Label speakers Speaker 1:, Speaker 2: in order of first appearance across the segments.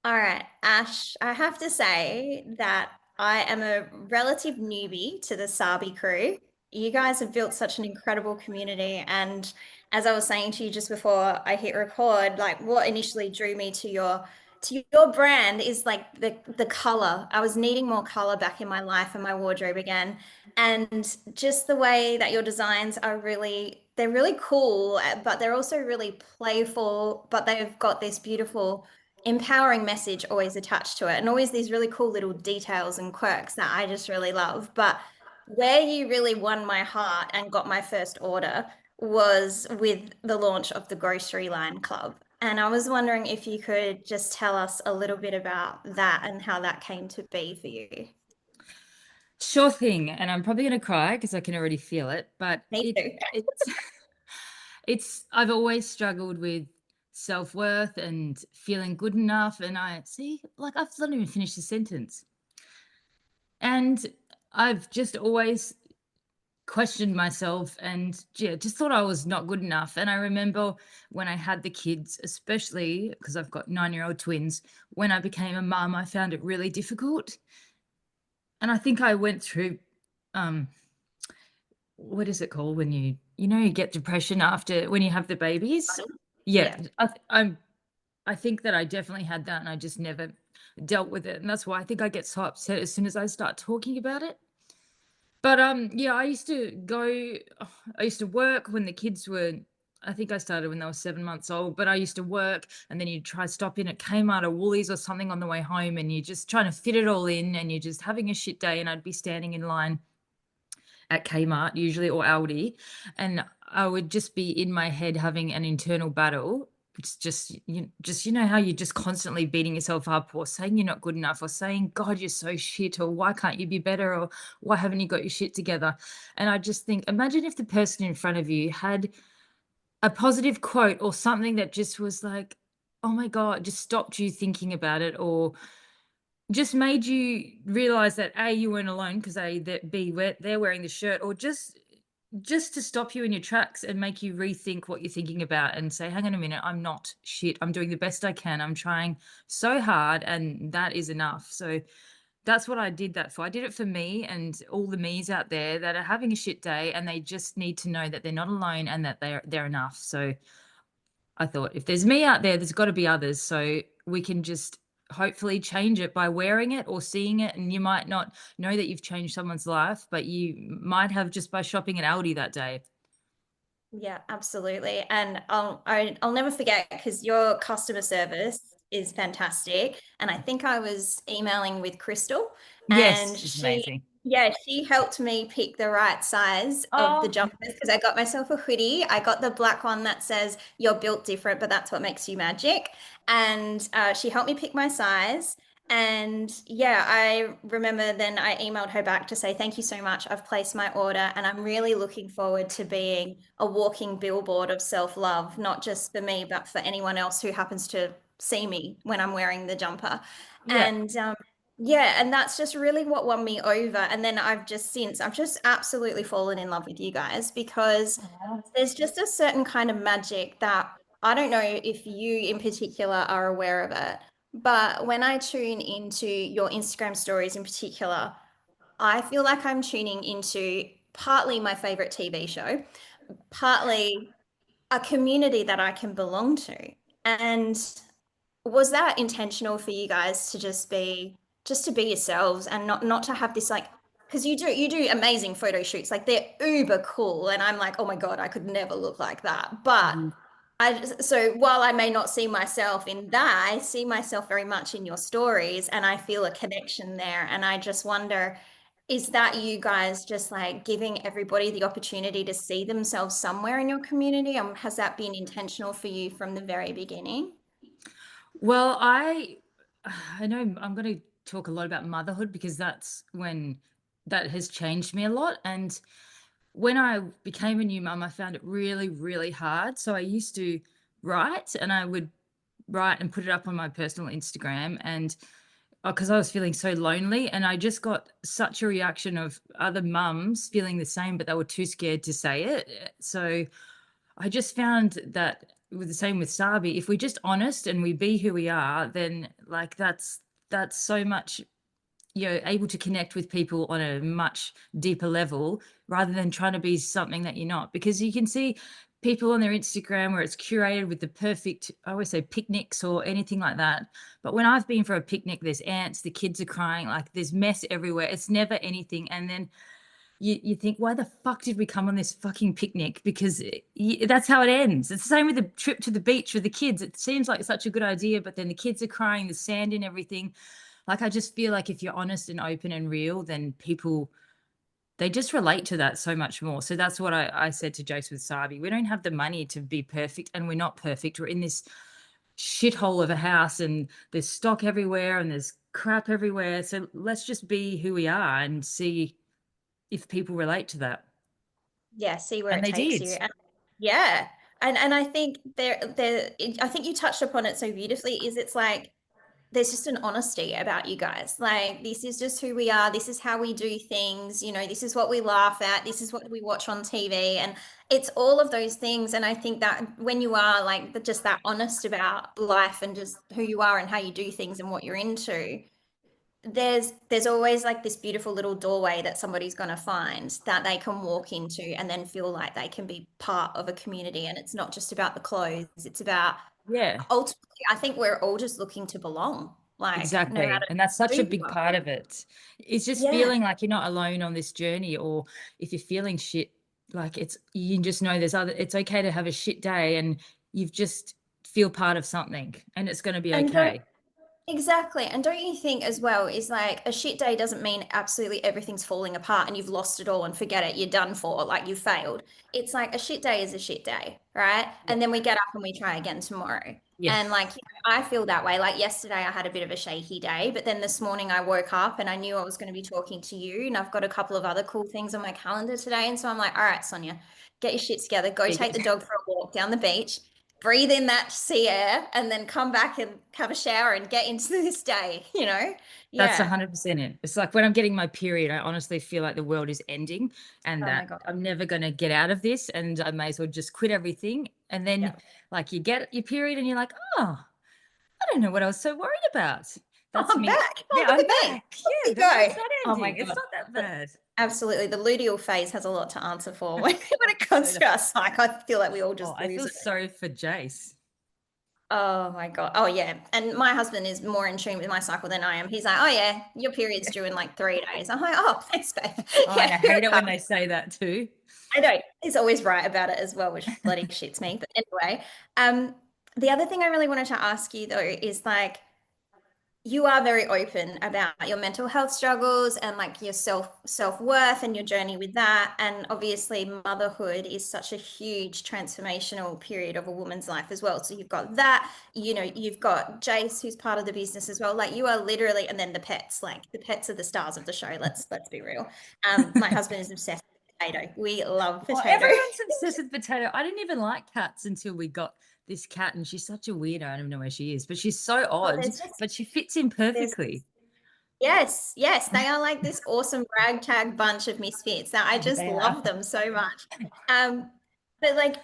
Speaker 1: All right, Ash, I have to say that I am a relative newbie to the Sabbi crew. You guys have built such an incredible community. And as I was saying to you just before I hit record, like what initially drew me to your brand is like the color. I was needing more color back in my life and my wardrobe again. And just the way that your designs are they're really cool, but they're also really playful, but they've got this beautiful empowering message always attached to it and always these really cool little details and quirks that I just really love. But where you really won my heart and got my first order was with the launch of the Grocery Line Club. And I was wondering if you could just tell us a little bit about that and how that came to be for you.
Speaker 2: Sure thing, and I'm probably going to cry because I can already feel it. But
Speaker 1: Me too.
Speaker 2: it's it's I've always struggled with self-worth and feeling good enough. And I see, like I've not even finished the sentence, and I've just always questioned myself and yeah, just thought I was not good enough. And I remember when I had the kids, especially because I've got 9-year-old twins, when I became a mum, I found it really difficult. And I think I went through um what is it called when you get depression after when you have the babies? Yeah,
Speaker 1: Yeah.
Speaker 2: I think that I definitely had that and I just never dealt with it. And that's why I think I get so upset as soon as I start talking about it. But yeah, I used to work when the kids were I think I started when they were 7 months old, but I used to work and then you'd try stopping at Kmart or Woolies or something on the way home and you're just trying to fit it all in and you're just having a shit day and I'd be standing in line at Kmart usually or Aldi, and I would just be in my head having an internal battle. It's just you know how you're just constantly beating yourself up or saying you're not good enough or saying God you're so shit or why can't you be better or why haven't you got your shit together? And I just think imagine if the person in front of you had a positive quote or something that just was like, oh my God, just stopped you thinking about it or just made you realize that A, you weren't alone because A, that B, they're wearing the shirt, or just to stop you in your tracks and make you rethink what you're thinking about and say, hang on a minute, I'm not shit. I'm doing the best I can. I'm trying so hard, and that is enough. So that's what I did that for. I did it for me and all the me's out there that are having a shit day and they just need to know that they're not alone and that they're enough. So I thought, if there's me out there, there's got to be others. So we can just hopefully change it by wearing it or seeing it. And you might not know that you've changed someone's life, but you might have just by shopping at Aldi that day.
Speaker 1: Yeah, absolutely. And I'll never forget because your customer service is fantastic. And I think I was emailing with Crystal and
Speaker 2: Yes, it's amazing.
Speaker 1: she helped me pick the right size of the
Speaker 2: Oh,
Speaker 1: jumpers because I got myself a hoodie. I got the black one that says you're built different, but that's what makes you magic. And she helped me pick my size. And yeah, I remember then I emailed her back to say, thank you so much. I've placed my order and I'm really looking forward to being a walking billboard of self-love, not just for me, but for anyone else who happens to see me when I'm wearing the jumper.
Speaker 2: yeah.
Speaker 1: And yeah, and that's just really what won me over. And then I've just absolutely fallen in love with you guys because there's just a certain kind of magic that I don't know if you in particular are aware of it, but when I tune into your Instagram stories in particular, I feel like I'm tuning into partly my favorite TV show, partly a community that I can belong to. And was that intentional for you guys to just to be yourselves and not to have this like because you do amazing photo shoots like they're uber cool and I'm like oh my God I could never look like that but
Speaker 2: Mhm.
Speaker 1: so while I may not see myself in that I see myself very much in your stories and I feel a connection there and I just wonder is that you guys just like giving everybody the opportunity to see themselves somewhere in your community has that been intentional for you from the very beginning?
Speaker 2: Well, I know I'm going to talk a lot about motherhood because that's when that has changed me a lot. And when I became a new mum, I found it really, really hard. So I used to write and I would write and put it up on my personal Instagram and because I was feeling so lonely and I just got such a reaction of other mums feeling the same, but they were too scared to say it. So I just found that with the same with Sabi, if we're just honest and we be who we are, then like that's so much, able to connect with people on a much deeper level rather than trying to be something that you're not. Because you can see people on their Instagram where it's curated with the perfect, I always say picnics or anything like that. But when I've been for a picnic, there's ants, the kids are crying, like there's mess everywhere. It's never anything. And then you think, why the fuck did we come on this fucking picnic? Because that's how it ends. It's the same with the trip to the beach with the kids. It seems like such a good idea, but then the kids are crying, the sand and everything. Like, I just feel like if you're honest and open and real, then people, they just relate to that so much more. So that's what I said to Jace with Sabi. We don't have the money to be perfect, and we're not perfect. We're in this shithole of a house, and there's stock everywhere, and there's crap everywhere. So let's just be who we are and see if people relate to that.
Speaker 1: Yeah, see where
Speaker 2: And
Speaker 1: it
Speaker 2: they
Speaker 1: takes
Speaker 2: did.
Speaker 1: you. And yeah. And I think I think you touched upon it so beautifully, is it's like there's just an honesty about you guys. Like, this is just who we are. This is how we do things. This is what we laugh at. This is what we watch on TV. And it's all of those things. And I think that when you are like just that honest about life and just who you are and how you do things and what you're into, there's always like this beautiful little doorway that somebody's going to find that they can walk into and then feel like they can be part of a community. And it's not just about the clothes. It's about,
Speaker 2: Yeah.
Speaker 1: ultimately, I think we're all just looking to belong, like no
Speaker 2: Exactly.
Speaker 1: matter
Speaker 2: And that's
Speaker 1: who
Speaker 2: such a
Speaker 1: you
Speaker 2: big
Speaker 1: are.
Speaker 2: part of it. It's just
Speaker 1: Yeah.
Speaker 2: feeling like you're not alone on this journey, or if you're feeling shit, like you just know it's okay to have a shit day, and you've just feel part of something, and it's going to be
Speaker 1: And don't
Speaker 2: okay.
Speaker 1: Exactly. And don't you think as well, is like a shit day doesn't mean absolutely everything's falling apart and you've lost it all and forget it, you're done for, like you failed. It's like a shit day is a shit day, right?
Speaker 2: Yeah.
Speaker 1: And then we get up and we try again tomorrow.
Speaker 2: Yeah.
Speaker 1: And like, I feel that way. Like yesterday, I had a bit of a shaky day, but then this morning I woke up and I knew I was going to be talking to you. And I've got a couple of other cool things on my calendar today. And so I'm like, all right, Sonia, get your shit together, go
Speaker 2: Yeah,
Speaker 1: take the dog for a walk down the beach, breathe in that sea air, and then come back and have a shower and get into this day.
Speaker 2: that's
Speaker 1: Yeah.
Speaker 2: 100% it. It's like when I'm getting my period, I honestly feel like the world is ending and
Speaker 1: Oh my
Speaker 2: that
Speaker 1: God.
Speaker 2: I'm never going to get out of this, and I may as well just quit everything. And then,
Speaker 1: Yeah.
Speaker 2: like, you get your period and you're like, oh, I don't know what I was so worried about.
Speaker 1: Oh,
Speaker 2: That's
Speaker 1: I'm
Speaker 2: me.
Speaker 1: back. Oh,
Speaker 2: Yeah,
Speaker 1: look
Speaker 2: I'm
Speaker 1: at me.
Speaker 2: back.
Speaker 1: Look
Speaker 2: Yeah,
Speaker 1: at
Speaker 2: the
Speaker 1: me
Speaker 2: world's
Speaker 1: go.
Speaker 2: not
Speaker 1: Oh my
Speaker 2: ending. It's
Speaker 1: God.
Speaker 2: not that
Speaker 1: But
Speaker 2: bad.
Speaker 1: absolutely. The luteal phase has a lot to answer for when it comes
Speaker 2: So,
Speaker 1: to our psyche. I feel like we all
Speaker 2: oh,
Speaker 1: just
Speaker 2: I
Speaker 1: lose
Speaker 2: feel
Speaker 1: it.
Speaker 2: sorry for Jace.
Speaker 1: Oh my God. Oh yeah. And my husband is more in tune with my cycle than I am. He's like, oh yeah, your period's due in like 3 days. I'm like, oh, thanks, babe.
Speaker 2: Oh, and
Speaker 1: Yeah,
Speaker 2: I
Speaker 1: here
Speaker 2: hate
Speaker 1: it
Speaker 2: it when they
Speaker 1: comes.
Speaker 2: say that too.
Speaker 1: I know. He's always right about it as well, which bloody shits me. But anyway, um, the other thing I really wanted to ask you though is like, you are very open about your mental health struggles and like your self-worth and your journey with that. And obviously motherhood is such a huge transformational period of a woman's life as well. So you've got that, you've got Jace who's part of the business as well. Like, you are literally, and then the pets, like the pets are the stars of the show. Let's be real. My husband is obsessed with potato. We love
Speaker 2: Oh,
Speaker 1: potato.
Speaker 2: everyone's obsessed with potato. I didn't even like cats until we got this cat, and she's such a weirdo. I don't even know where she is, but she's so
Speaker 1: Oh,
Speaker 2: odd, but she fits in
Speaker 1: there's
Speaker 2: perfectly.
Speaker 1: Yes, yes, they are like this awesome ragtag bunch of misfits that I just
Speaker 2: They are.
Speaker 1: love them so much. Um, but like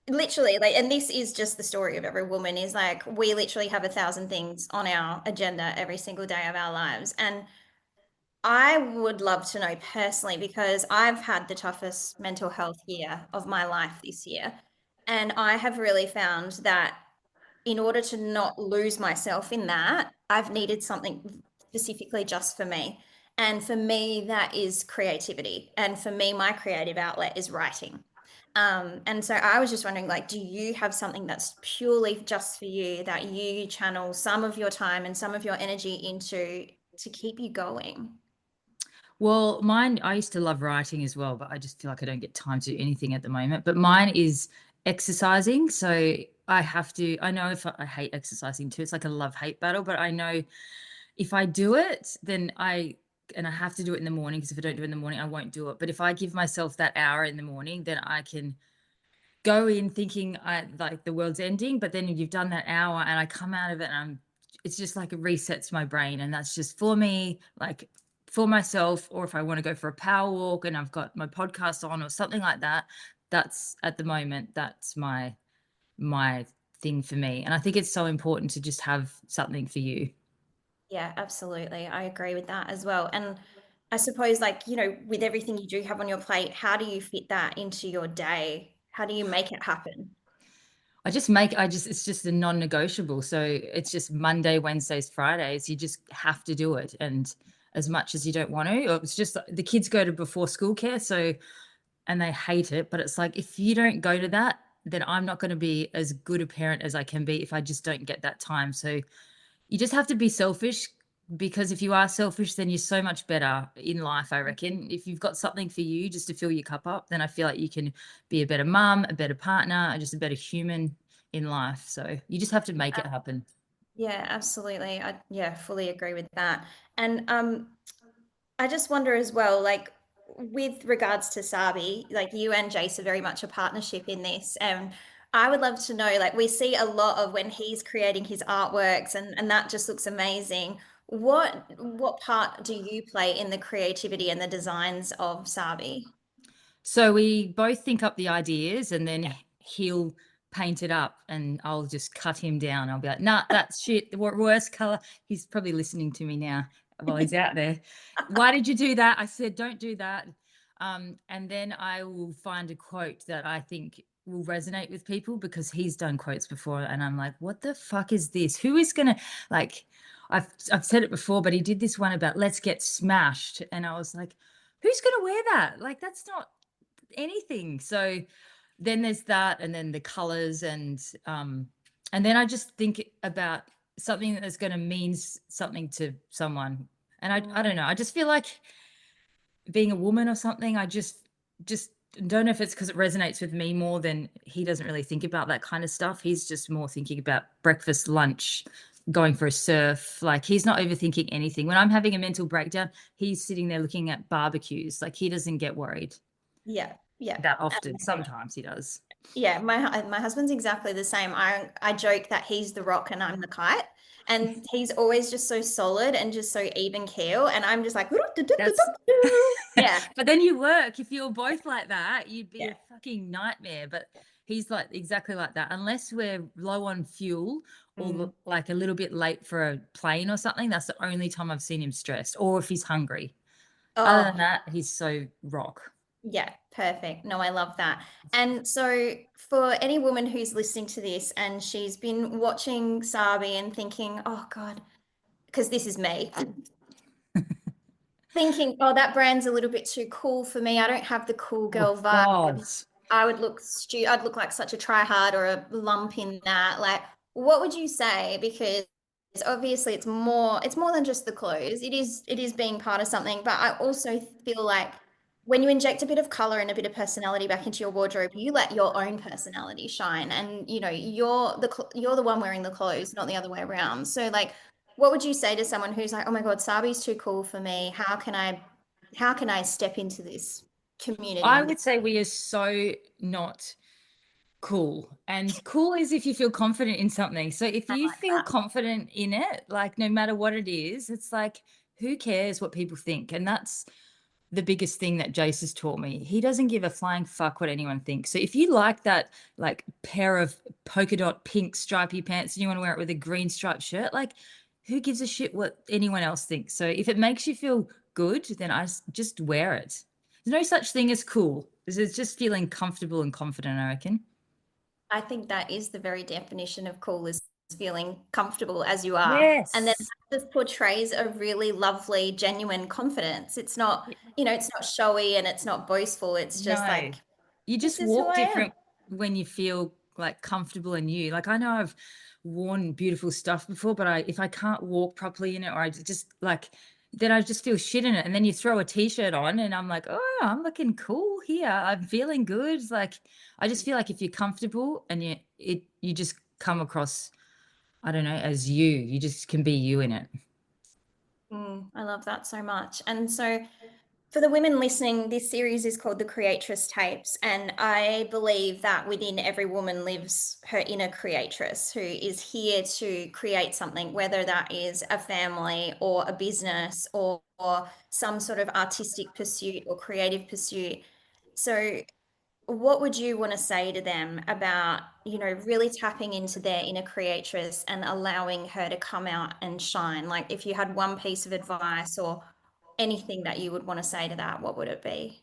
Speaker 1: literally, like, and this is just the story of every woman, is like we literally have 1,000 things on our agenda every single day of our lives. And I would love to know personally, because I've had the toughest mental health year of my life this year. And I have really found that in order to not lose myself in that, I've needed something specifically just for me. And for me, that is creativity. And for me, my creative outlet is writing. And so I was just wondering, like, do you have something that's purely just for you that you channel some of your time and some of your energy into to keep you going?
Speaker 2: Well, mine, I used to love writing as well, but I just feel like I don't get time to do anything at the moment. But mine is exercising. So I know if I hate exercising too, it's like a love hate battle, but I know if I do it, and I have to do it in the morning, because if I don't do it in the morning, I won't do it. But if I give myself that hour in the morning, then I can go in thinking like the world's ending, but then you've done that hour and I come out of it and it's just like it resets my brain. And that's just for me, like for myself, or if I want to go for a power walk and I've got my podcast on or something like that, that's at the moment, that's my thing for me. And I think it's so important to just have something for you.
Speaker 1: Yeah, absolutely. I agree with that as well. And I suppose, like, with everything you do have on your plate, how do you fit that into your day? How do you make it happen?
Speaker 2: It's just a non-negotiable. So it's just Monday, Wednesdays, Fridays. You just have to do it. And as much as you don't want to, or it's just the kids go to before school care. So, and they hate it. But it's like, if you don't go to that, then I'm not going to be as good a parent as I can be if I just don't get that time. So you just have to be selfish, because if you are selfish, then you're so much better in life, I reckon. If you've got something for you just to fill your cup up, then I feel like you can be a better mum, a better partner, and just a better human in life. So you just have to make it happen.
Speaker 1: Yeah, absolutely. Yeah, fully agree with that. And I just wonder as well, like with regards to Sabi, like you and Jace are very much a partnership in this. And I would love to know, like we see a lot of when he's creating his artworks and that just looks amazing. What part do you play in the creativity and the designs of Sabi?
Speaker 2: So we both think up the ideas, and then he'll paint it up, and I'll just cut him down. I'll be like, nah, that's shit. The worst color. He's probably listening to me now while he's out there. Why did you do that? I said, don't do that. And then I will find a quote that I think will resonate with people, because he's done quotes before. And I'm like, what the fuck is this? Who is going to, like, I've said it before, but he did this one about let's get smashed. And I was like, who's going to wear that? Like, that's not anything. So then there's that, and then the colors, and then I just think about something that's going to mean something to someone. And I don't
Speaker 1: Mm,
Speaker 2: know. I just feel like being a woman or something. I just don't know if it's because it resonates with me more than he doesn't really think about that kind of stuff. He's just more thinking about breakfast, lunch, going for a surf. Like he's not overthinking anything. When I'm having a mental breakdown, he's sitting there looking at barbecues. Like he doesn't get worried
Speaker 1: yeah, yeah.
Speaker 2: that often. Sometimes he does.
Speaker 1: Yeah, my husband's exactly the same. I joke that he's the rock and I'm the kite, and he's always just so solid and just so even keel, and I'm just like,
Speaker 2: That's
Speaker 1: yeah,
Speaker 2: but then you work. If you're both like that, you'd be
Speaker 1: yeah.
Speaker 2: a fucking nightmare. But he's like exactly like that. Unless we're low on fuel, or
Speaker 1: Mm.
Speaker 2: like a little bit late for a plane or something, that's the only time I've seen him stressed. Or if he's hungry. Other than
Speaker 1: Oh,
Speaker 2: that, he's so rock.
Speaker 1: yeah, perfect. No, I love that. And so, for any woman who's listening to this and she's been watching Sabi and thinking, oh God, because this is me. Thinking, oh, that brand's a little bit too cool for me. I don't have the cool
Speaker 2: Oh
Speaker 1: girl vibe.
Speaker 2: God.
Speaker 1: I would look I'd look like such a try hard or a lump in that. Like, what would you say? Because obviously it's more than just the clothes. It is being part of something, but I also feel like when you inject a bit of color and a bit of personality back into your wardrobe, you let your own personality shine, and you're the one wearing the clothes, not the other way around. So like, what would you say to someone who's like, oh my God, Sabi's too cool for me. How can I step into this community
Speaker 2: I
Speaker 1: and this?
Speaker 2: would say we are so not cool. And cool is if you feel confident in something. So if
Speaker 1: I
Speaker 2: you
Speaker 1: like
Speaker 2: feel
Speaker 1: that.
Speaker 2: confident in it, like no matter what it is, it's like, who cares what people think? And that's the biggest thing that Jace has taught me. He doesn't give a flying fuck what anyone thinks. So if you like that like pair of polka dot pink stripy pants and you want to wear it with a green striped shirt, like who gives a shit what anyone else thinks? So if it makes you feel good, then just wear it. There's no such thing as cool. It's just feeling comfortable and confident, I reckon.
Speaker 1: I think that is the very definition of cool is feeling comfortable as you are. And then
Speaker 2: Yes.
Speaker 1: that just portrays a really lovely, genuine confidence. It's not showy and it's not boastful. It's just
Speaker 2: No,
Speaker 1: like,
Speaker 2: you
Speaker 1: this
Speaker 2: just
Speaker 1: is who
Speaker 2: walk
Speaker 1: I am.
Speaker 2: different when you feel like comfortable in you. Like I know I've worn beautiful stuff before, but if I can't walk properly in it, or I just like, then I just feel shit in it. And then you throw a t-shirt on and I'm like, oh, I'm looking cool here. I'm feeling good. Like I just feel like if you're comfortable and you just come across, I don't know, as you. You just can be you in it.
Speaker 1: I love that so much. And so, for the women listening, this series is called the Creatress Tapes, and I believe that within every woman lives her inner creatress who is here to create something, whether that is a family or a business or some sort of artistic pursuit or creative pursuit. So what would you want to say to them about, really tapping into their inner creatress and allowing her to come out and shine? Like, if you had one piece of advice or anything that you would want to say to that, what would it be?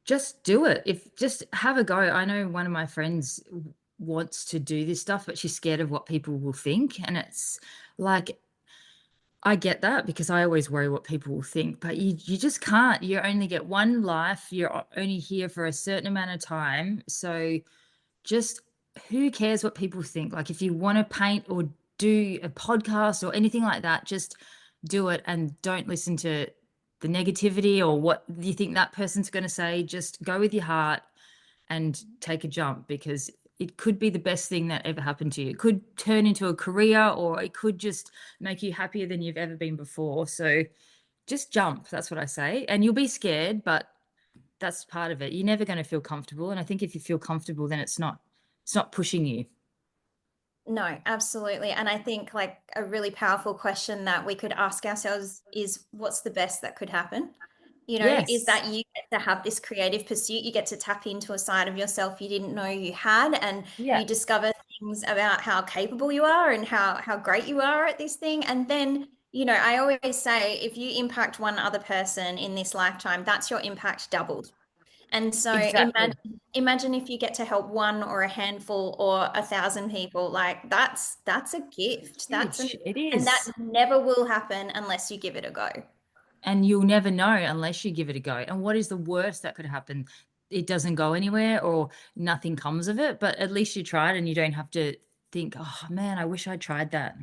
Speaker 2: Just do it. If just have a go. I know one of my friends wants to do this stuff, but she's scared of what people will think. And it's like, I get that because I always worry what people will think, but you just can't. You only get one life. You're only here for a certain amount of time. So just who cares what people think? Like if you want to paint or do a podcast or anything like that, just do it and don't listen to the negativity or what you think that person's going to say. Just go with your heart and take a jump because it could be the best thing that ever happened to you. It could turn into a career or it could just make you happier than you've ever been before. So just jump. That's what I say. And you'll be scared, but that's part of it. You're never going to feel comfortable. And I think if you feel comfortable, then it's not pushing you.
Speaker 1: No, absolutely. And I think like a really powerful question that we could ask ourselves is what's the best that could happen? Is
Speaker 2: Yes.
Speaker 1: that you get to have this creative pursuit, you get to tap into a side of yourself you didn't know you had, and
Speaker 2: Yeah.
Speaker 1: you discover things about how capable you are and how great you are at this thing. And then, I always say if you impact one other person in this lifetime, that's your impact doubled. And so
Speaker 2: Exactly.
Speaker 1: imagine if you get to help one or a handful or 1,000 people, like that's a gift.
Speaker 2: Huge. It
Speaker 1: And that
Speaker 2: is.
Speaker 1: never will happen unless you give it a go.
Speaker 2: And you'll never know unless you give it a go. And what is the worst that could happen? It doesn't go anywhere or nothing comes of it, but at least you tried and you don't have to think, oh man, I wish I tried that.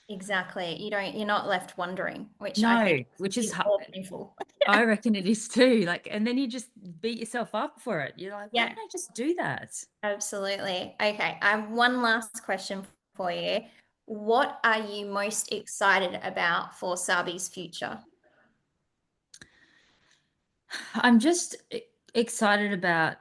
Speaker 1: Exactly. You're not left wondering, which I think
Speaker 2: No, which is
Speaker 1: is more painful.
Speaker 2: I reckon it is too. Like, and then you just beat yourself up for it. You're like, why
Speaker 1: Yeah,
Speaker 2: didn't I just do that?
Speaker 1: absolutely. Okay, I have one last question for you. What are you most excited about for Sabi's future?
Speaker 2: I'm just excited about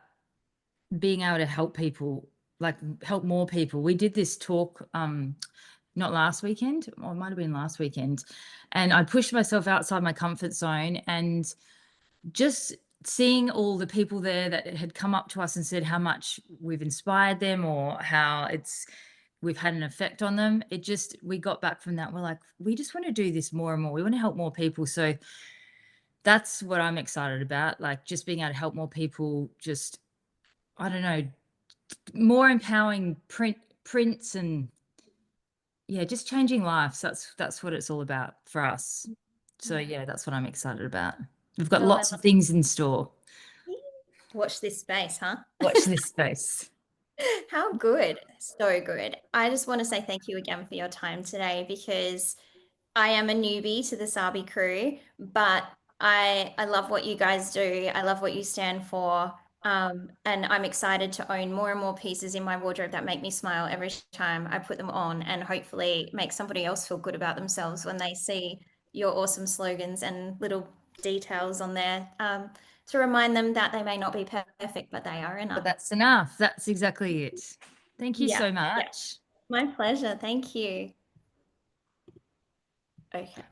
Speaker 2: being able to help people, like help more people. We did this talk not last weekend, or it might have been last weekend, and I pushed myself outside my comfort zone and just seeing all the people there that had come up to us and said how much we've inspired them or how we've had an effect on them. It just we got back from that. We're like, we just want to do this more and more. We want to help more people. So that's what I'm excited about. Like just being able to help more people, just I don't know, more empowering prints and yeah, just changing lives. That's what it's all about for us. So
Speaker 1: Yeah.
Speaker 2: yeah, that's what I'm excited about. We've got
Speaker 1: Oh, I
Speaker 2: lots of things in store.
Speaker 1: love watch this space, huh?
Speaker 2: Watch this space.
Speaker 1: How good. So good. I just want to say thank you again for your time today because I am a newbie to the Sabi crew, but I love what you guys do. I love what you stand for. And I'm excited to own more and more pieces in my wardrobe that make me smile every time I put them on and hopefully make somebody else feel good about themselves when they see your awesome slogans and little details on there, to remind them that they may not be perfect, but they are
Speaker 2: But
Speaker 1: enough.
Speaker 2: that's enough. That's exactly it. Thank you
Speaker 1: Yeah,
Speaker 2: so
Speaker 1: yeah.
Speaker 2: much.
Speaker 1: My pleasure. Thank you. Okay.